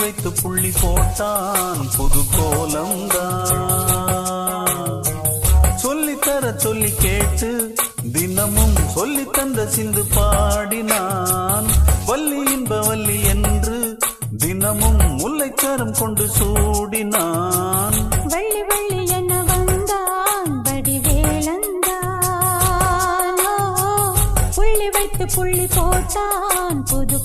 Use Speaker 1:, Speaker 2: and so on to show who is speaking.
Speaker 1: வைத்து புள்ளி போட்டான் புது கோலம்தான். சொல்லித்தர சொல்லி கேட்டு தினமும் சொல்லி தந்த சிந்து பாடினான். வள்ளி இன்ப வள்ளி என்று தினமும் முல்லைச்சாரம் கொண்டு சூடினான்.
Speaker 2: வள்ளி வள்ளி என வந்தான் வடிவேலந்தான். புள்ளி வைத்து புள்ளி போட்டான் புது